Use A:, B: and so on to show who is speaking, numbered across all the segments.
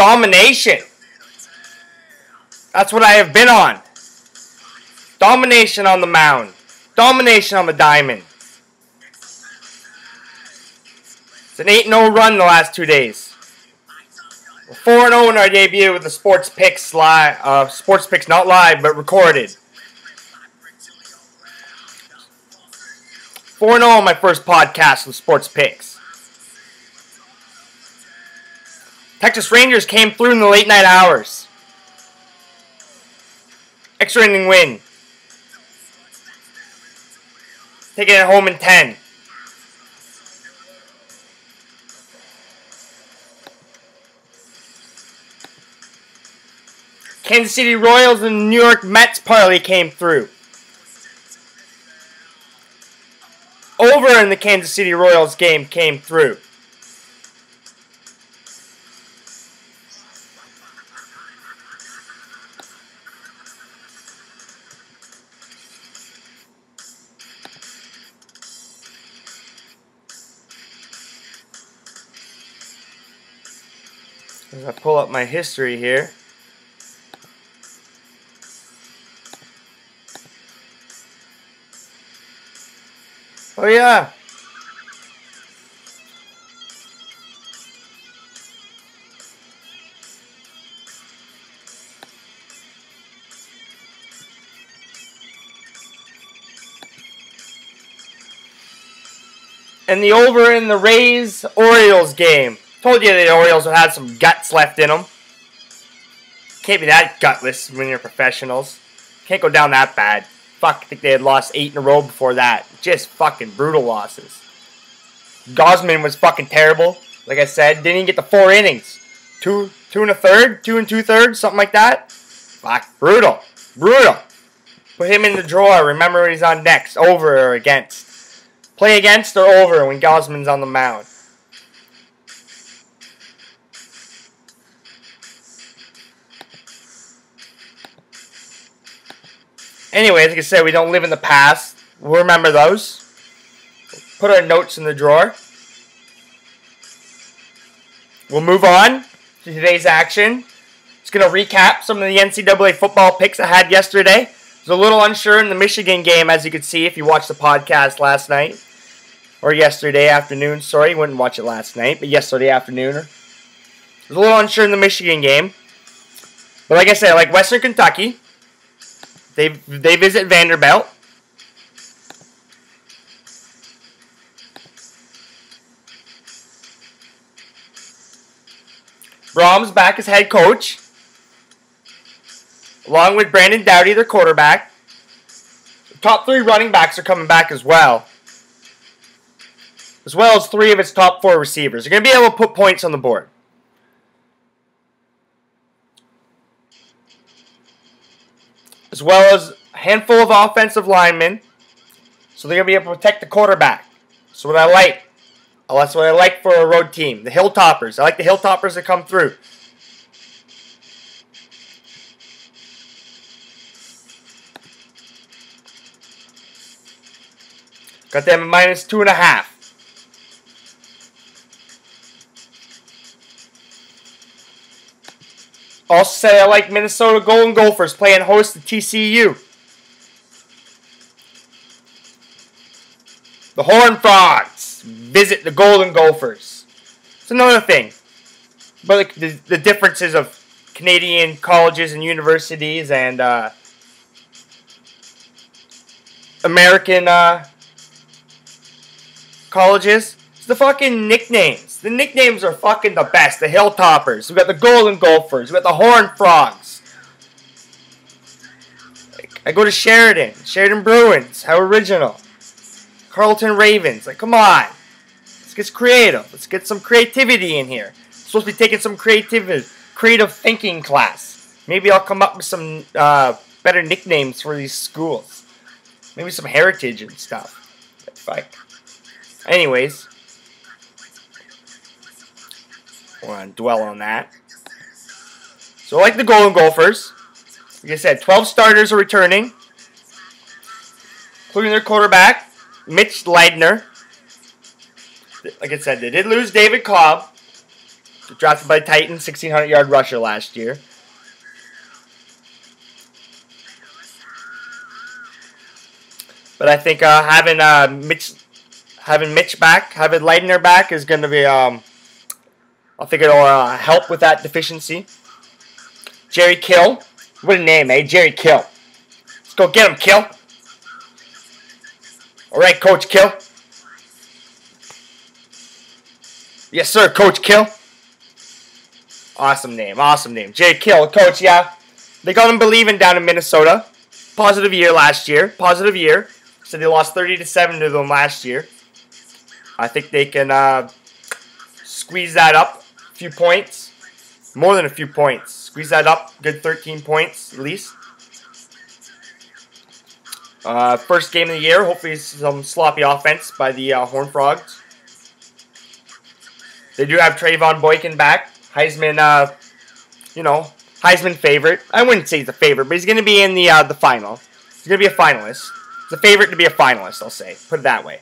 A: Domination. That's what I have been on. Domination on the mound. Domination on the diamond. It's an 8-0 run the last 2 days. We're 4-0 in our debut with the Sportspicks live. Sportspicks not live, but recorded. 4-0 on my first podcast with Sportspicks. Texas Rangers came through in the late night hours. Extra inning win. Taking it home in 10. Kansas City Royals and New York Mets parlay came through. Over in the Kansas City Royals game came through. As I pull up my history here. Oh yeah. And the over in the Rays-Orioles game. Told you the Orioles would have some guts left in them. Can't be that gutless when you're professionals. Can't go down that bad. Fuck, I think they had lost 8 in a row before that. Just fucking brutal losses. Gosman was fucking terrible. Like I said, didn't even get the 4 innings. 2 1/3, 2 2/3, something like that. Fuck, brutal. Brutal. Put him in the drawer. Remember when he's on next. Over or against. Play against or over when Gosman's on the mound. Anyways, like I said, we don't live in the past. We'll remember those. Put our notes in the drawer. We'll move on to today's action. Just going to recap some of the NCAA football picks I had yesterday. I was a little unsure in the Michigan game, as you could see if you watched the podcast last night. Or yesterday afternoon. Sorry, you wouldn't watch it last night, but yesterday afternoon. I was a little unsure in the Michigan game. But like I said, I like Western Kentucky. They visit Vanderbilt. Brahms back as head coach. Along with Brandon Doughty, their quarterback. The top 3 running backs are coming back as well. As well as 3 of its top 4 receivers. They're going to be able to put points on the board. As well as a handful of offensive linemen. So they're going to be able to protect the quarterback. That's what I like. That's what I like for a road team. The Hilltoppers. I like the Hilltoppers that come through. Got them at minus 2.5. Also said I like Minnesota Golden Gophers playing host to TCU. The Horned Frogs visit the Golden Gophers. It's another thing. But like the differences of Canadian colleges and universities and American colleges. It's the fucking nicknames. The nicknames are fucking the best. The Hilltoppers. We got the Golden Gophers. We got the Horned Frogs. I go to Sheridan. Sheridan Bruins. How original. Carleton Ravens. Like, come on. Let's get creative. Let's get some creativity in here. I'm supposed to be taking some creative thinking class. Maybe I'll come up with some better nicknames for these schools. Maybe some heritage and stuff. Fuck. Anyways. I want to dwell on that. So I like the Golden Gophers. Like I said, 12 starters are returning. Including their quarterback, Mitch Leidner. Like I said, they did lose David Cobb Drafted by Titans, 1,600-yard rusher last year. But I think having Mitch back, having Leitner back is going to be, I think it'll help with that deficiency. Jerry Kill. What a name, eh? Jerry Kill. Let's go get him, Kill. All right, Coach Kill. Yes, sir, Coach Kill. Awesome name, awesome name. Jerry Kill, Coach, yeah. They got him believing down in Minnesota. Positive year last year. Positive year. So they lost 30-7 to them last year. I think they can squeeze that up a few points. More than a few points. Squeeze that up. Good 13 points at least. First game of the year. Hopefully some sloppy offense by the Horned Frogs. They do have Trayvon Boykin back. Heisman, Heisman favorite. I wouldn't say he's a favorite, but he's going to be in the final. He's going to be a finalist. He's a favorite to be a finalist, I'll say. Put it that way.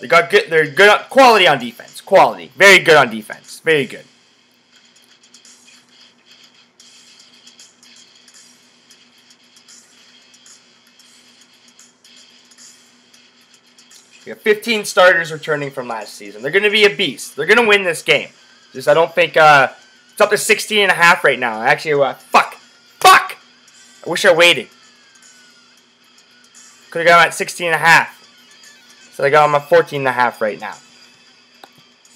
A: They're good quality on defense. Quality. Very good on defense. Very good. We have 15 starters returning from last season. They're going to be a beast. They're going to win this game. Just I don't think it's up to 16.5 right now. Actually, fuck. I wish I waited. Could have got him at 16.5. So I got him at 14.5 right now.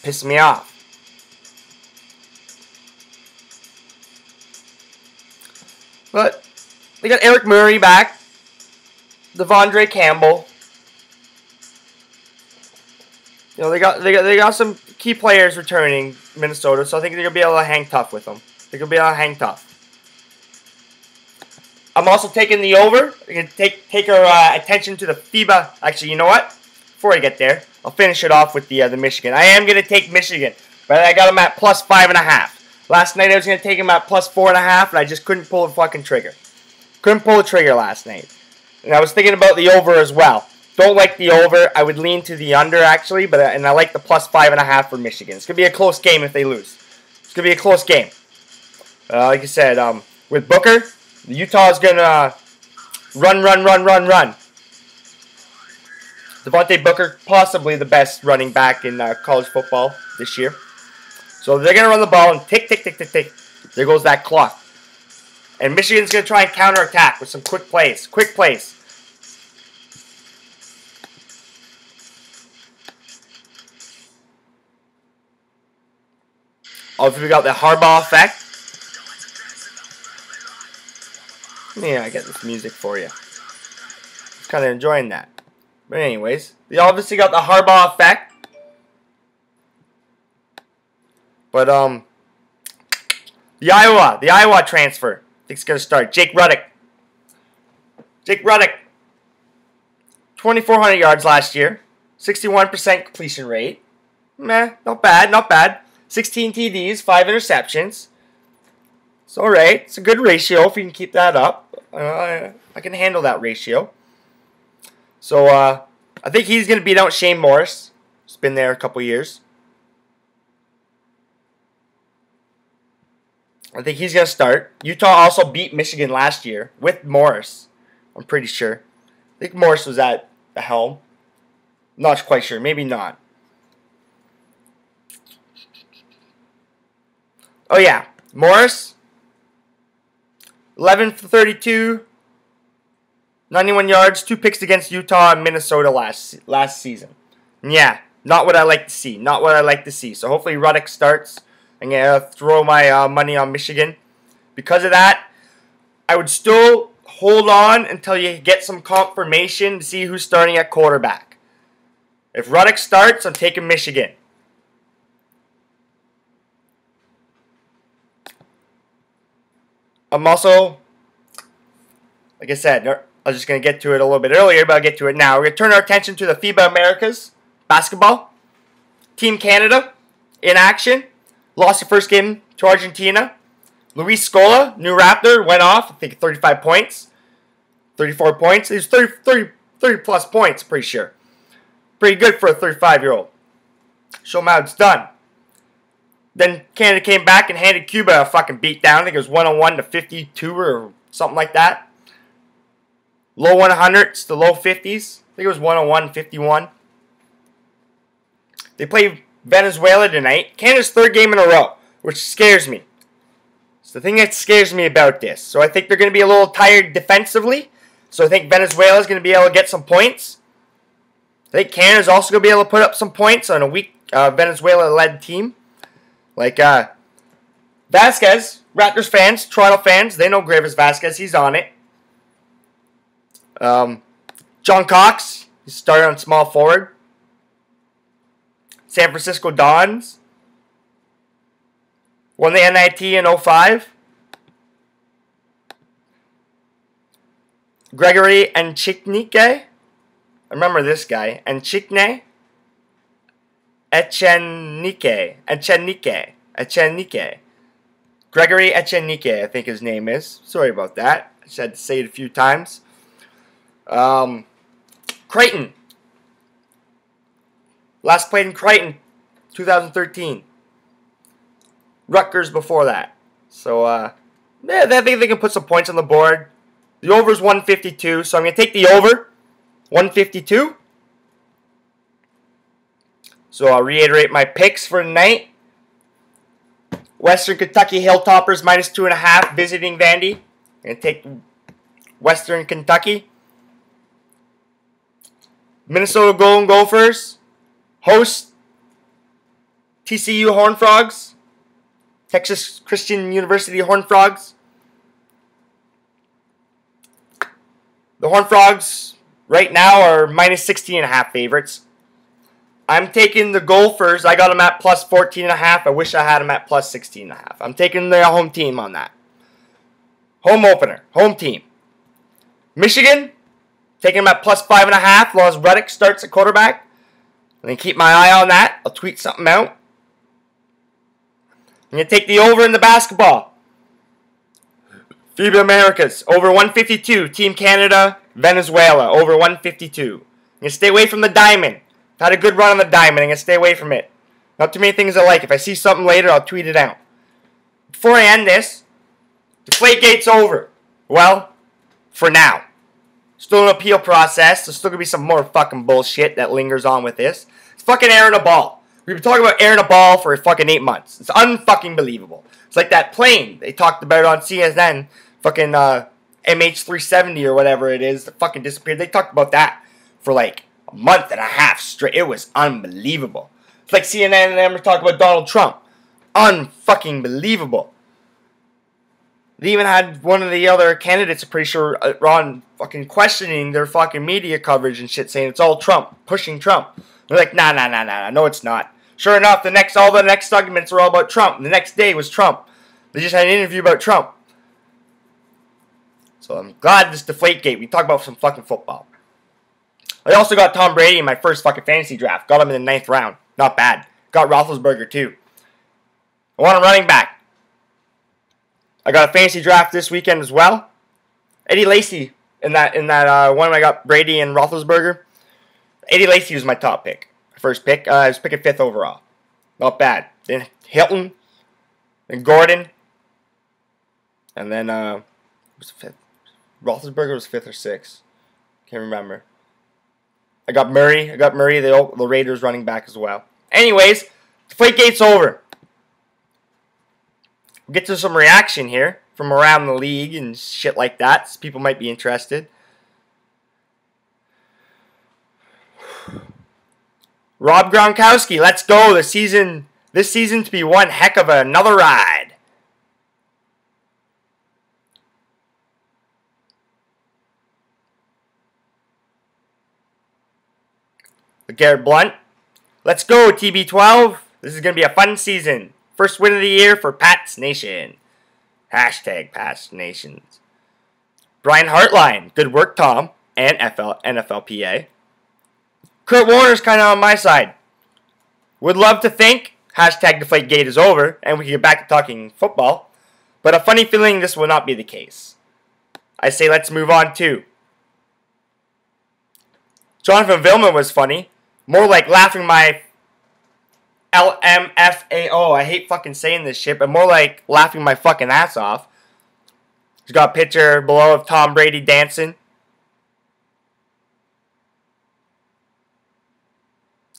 A: Pissing me off. But they got Eric Murray back. Devondre Campbell. You know, they got some key players returning Minnesota, so I think they're gonna be able to hang tough with them. They're gonna be able to hang tough. I'm also taking the over. I'm gonna take our attention to the FIBA. Actually, you know what? Before I get there, I'll finish it off with the Michigan. I am gonna take Michigan, but I got them at plus 5.5. Last night I was gonna take them at plus 4.5, and I just couldn't pull the fucking trigger. Couldn't pull the trigger last night, and I was thinking about the over as well. Don't like the over. I would lean to the under, actually, and I like the plus 5.5 for Michigan. It's going to be a close game if they lose. It's going to be a close game. Like I said, with Booker, Utah is going to run. Devontae Booker, possibly the best running back in college football this year. So they're going to run the ball and tick. There goes that clock. And Michigan's going to try and counterattack with some quick plays. Also, we got the Harbaugh effect. Yeah, I get this music for you. Just kind of enjoying that. But anyways, we obviously got the Harbaugh effect. But the Iowa transfer, I think it's gonna start. Jake Ruddick, 2,400 yards last year, 61% completion rate. Meh, not bad. 16 TDs, 5 interceptions. It's alright. It's a good ratio if you can keep that up. I can handle that ratio. So, I think he's going to beat out Shane Morris. He's been there a couple years. I think he's going to start. Utah also beat Michigan last year with Morris. I'm pretty sure. I think Morris was at the helm. Not quite sure. Maybe not. Oh, yeah. Morris, 11 for 32, 91 yards, 2 picks against Utah and Minnesota last season. And yeah, not what I like to see. So hopefully Ruddick starts. I'm going to throw my money on Michigan. Because of that, I would still hold on until you get some confirmation to see who's starting at quarterback. If Ruddick starts, I'm taking Michigan. I'm also, like I said, I was just going to get to it a little bit earlier, but I'll get to it now. We're going to turn our attention to the FIBA Americas basketball. Team Canada in action. Lost the first game to Argentina. Luis Scola, new Raptor, went off, I think 35 points. 34 points. He was 30 plus points, pretty sure. Pretty good for a 35-year-old. Show them how it's done. Then Canada came back and handed Cuba a fucking beatdown. I think it was 101 to 52 or something like that. Low 100s to low 50s. I think it was 101-51. They play Venezuela tonight. Canada's third game in a row, which scares me. It's the thing that scares me about this. So I think they're going to be a little tired defensively. So I think Venezuela is going to be able to get some points. I think Canada's also going to be able to put up some points on a weak Venezuela-led team. Like Vasquez, Raptors fans, Toronto fans, they know Gravis Vasquez. He's on it. John Cox, he started on small forward. San Francisco Dons won the NIT in 05. Gregory Echenique. I remember this guy. Echenique. Gregory Echenique, I think his name is. Sorry about that. I just had to say it a few times. Creighton. Last played in Creighton, 2013. Rutgers before that. So, yeah, I think they can put some points on the board. The over is 152, so I'm going to take the over. 152. So I'll reiterate my picks for tonight. Western Kentucky Hilltoppers minus 2.5 visiting Vandy. I'm going to take Western Kentucky. Minnesota Golden Gophers host TCU Horned Frogs. Texas Christian University Horned Frogs. The Horned Frogs right now are minus 16.5 favorites. I'm taking the Gophers. I got them at plus 14.5. I wish I had them at plus 16.5. I'm taking the home team on that. Home opener. Home team. Michigan. Taking them at plus 5.5. Loz Reddick starts at quarterback. I'm going to keep my eye on that. I'll tweet something out. I'm going to take the over in the basketball. FIBA Americas. Over 152. Team Canada. Venezuela. Over 152. I'm going to stay away from the diamond. Had a good run on the diamond. I'm going to stay away from it. Not too many things I like. If I see something later, I'll tweet it out. Before I end this, Deflategate's over. Well, for now. Still an appeal process. There's still going to be some more fucking bullshit that lingers on with this. It's fucking airing a ball. We've been talking about airing a ball for fucking 8 months. It's unfucking believable. It's like that plane they talked about on CNN. Fucking MH370 or whatever it is that fucking disappeared. They talked about that for like a month and a half straight. It was unbelievable. It's like CNN and them were talking about Donald Trump. Unfucking believable. They even had one of the other candidates, I'm pretty sure, on fucking questioning their fucking media coverage and shit, saying it's all Trump, pushing Trump. They're like, nah, no, it's not. Sure enough, all the next arguments are all about Trump. The next day was Trump. They just had an interview about Trump. So I'm glad this Deflategate. We talk about some fucking football. I also got Tom Brady in my first fucking fantasy draft. Got him in the 9th round. Not bad. Got Roethlisberger too. I want a running back. I got a fantasy draft this weekend as well. Eddie Lacy in that one I got Brady and Roethlisberger. Eddie Lacy was my top pick. First pick. I was picking 5th overall. Not bad. Then Hilton. Then Gordon. And then was 5th. Roethlisberger was 5th or 6th. Can't remember. I got Murray, the Raiders running back as well. Anyways, Deflategate's over. We'll get to some reaction here from around the league and shit like that. So people might be interested. Rob Gronkowski, let's go. This season to be one heck of another ride. Garrett Blunt. Let's go, TB12. This is going to be a fun season. First win of the year for Pats Nation. Hashtag Pats Nations. Brian Hartline. Good work, Tom. And NFLPA. Kurt Warner's kind of on my side. Would love to think hashtag Deflategate is over and we can get back to talking football. But a funny feeling this will not be the case. I say let's move on to Jonathan Vilma was funny. More like laughing my LMFAO. I hate fucking saying this shit, but more like laughing my fucking ass off. He's got a picture below of Tom Brady dancing.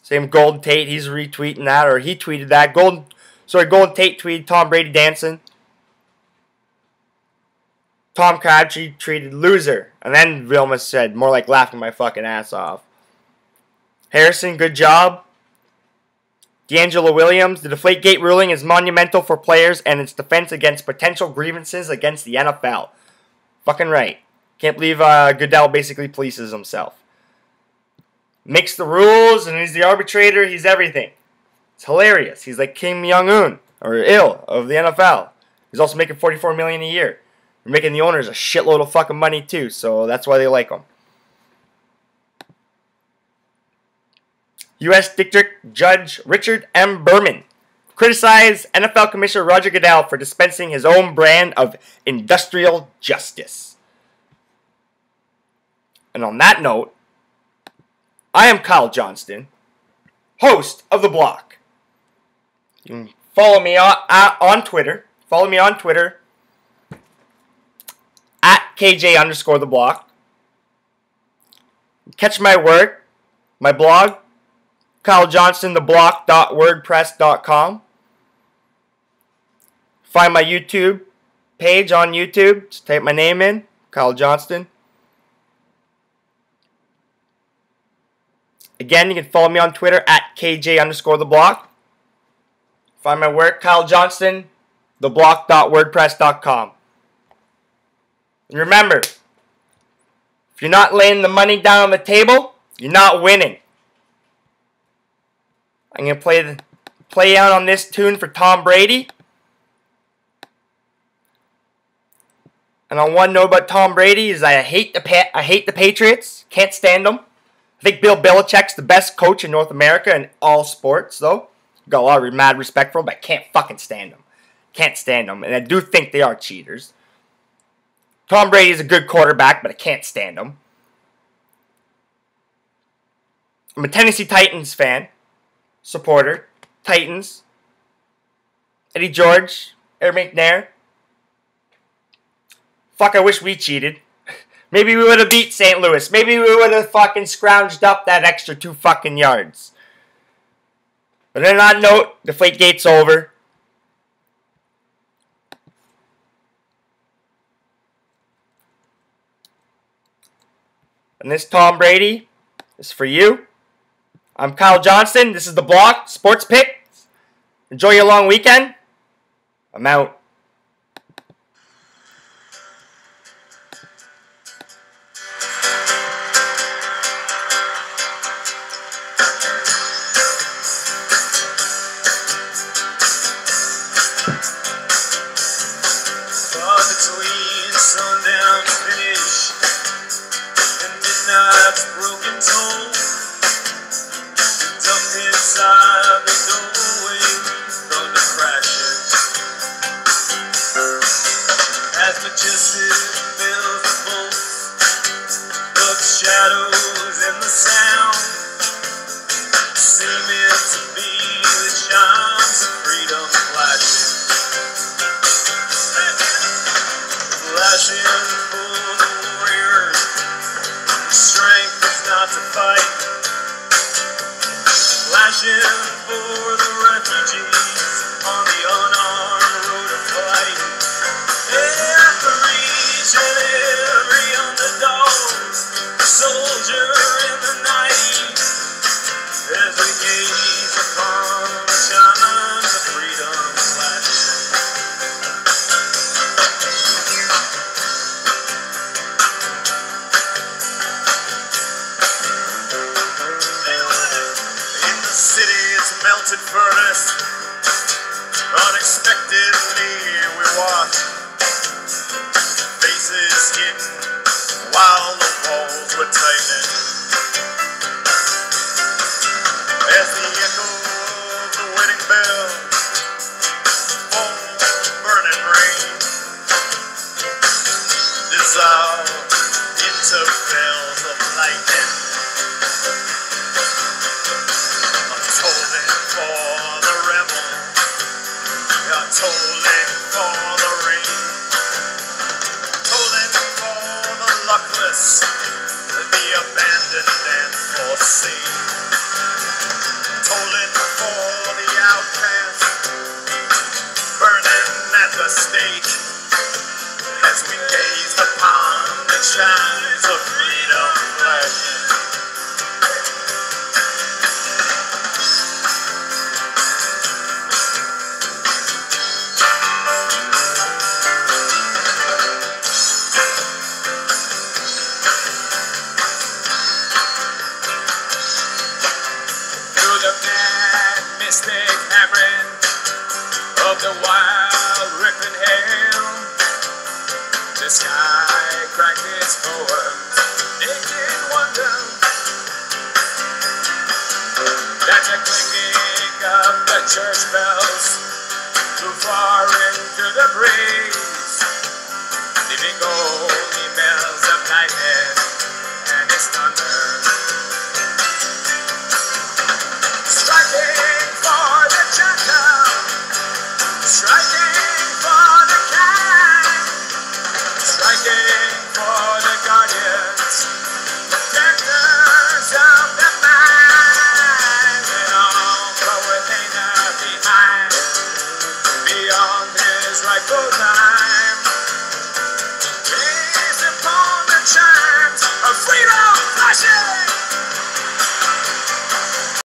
A: Same Golden Tate, he's retweeting that, or he tweeted that. Golden Tate tweeted Tom Brady dancing. Tom Crabtree tweeted loser. And then Vilma said, more like laughing my fucking ass off. Harrison, good job. D'Angelo Williams, the Deflategate ruling is monumental for players and its defense against potential grievances against the NFL. Fucking right. Can't believe Goodell basically polices himself. Makes the rules, and he's the arbitrator, he's everything. It's hilarious. He's like Kim Jong-un, or Il, of the NFL. He's also making $44 million a year. They're making the owners a shitload of fucking money too, so that's why they like him. U.S. District Judge Richard M. Berman criticized NFL Commissioner Roger Goodell for dispensing his own brand of industrial justice. And on that note, I am Kyle Johnston, host of The Block. You can follow me on Twitter. Follow me on Twitter at KJ_The Block. Catch my work, my blog, KyleJohnstonTheBlock.wordpress.com. Find my YouTube page on YouTube. Just type my name in, Kyle Johnston. Again, you can follow me on Twitter at KJ_The Block. Find my work, KyleJohnstonTheBlock.wordpress.com. And remember, if you're not laying the money down on the table, you're not winning. I'm going to play out on this tune for Tom Brady. And on one note about Tom Brady is I hate the Patriots. Can't stand them. I think Bill Belichick's the best coach in North America in all sports, though. Got a lot of mad respect for him, but I can't fucking stand them. Can't stand them. And I do think they are cheaters. Tom Brady is a good quarterback, but I can't stand him. I'm a Tennessee Titans fan. Supporter. Titans. Eddie George. Eric McNair. Fuck, I wish we cheated. Maybe we would have beat St. Louis. Maybe we would have fucking scrounged up that extra 2 fucking yards. But on that note, Deflategate's over. And this Tom Brady is for you. I'm Kyle Johnston. This is The Block, Sportspicks. Enjoy your long weekend. I'm out.
B: Between sundown finish and midnight's broken toll, ducked inside the doorway, thunder crashing. As majestic fills the bolts, duck shadows in the sound, seeming to be the chimes of freedom flashing. Flashing for the warriors, strength is not to fight. Flashing for the refugees on the unarmed road of flight. Each and every underdog, soldier in the night, as we gaze upon the chimes of freedom flashing. Melted furnace, unexpectedly we watch faces hidden while the walls were tightening. As the echo of the wedding bell falls burning rain, dissolve into bells of lightning. For the tolling for the rain, tolling for the luckless, the abandoned and forseen, tolling for the outcast, burning at the stake, as we gaze upon the shines of freedom flash. Of the wild ripping hail, the sky cracked its poems, naked wonder. That's the clinking of the church bells, flew far into the breeze, leaving only bells of night and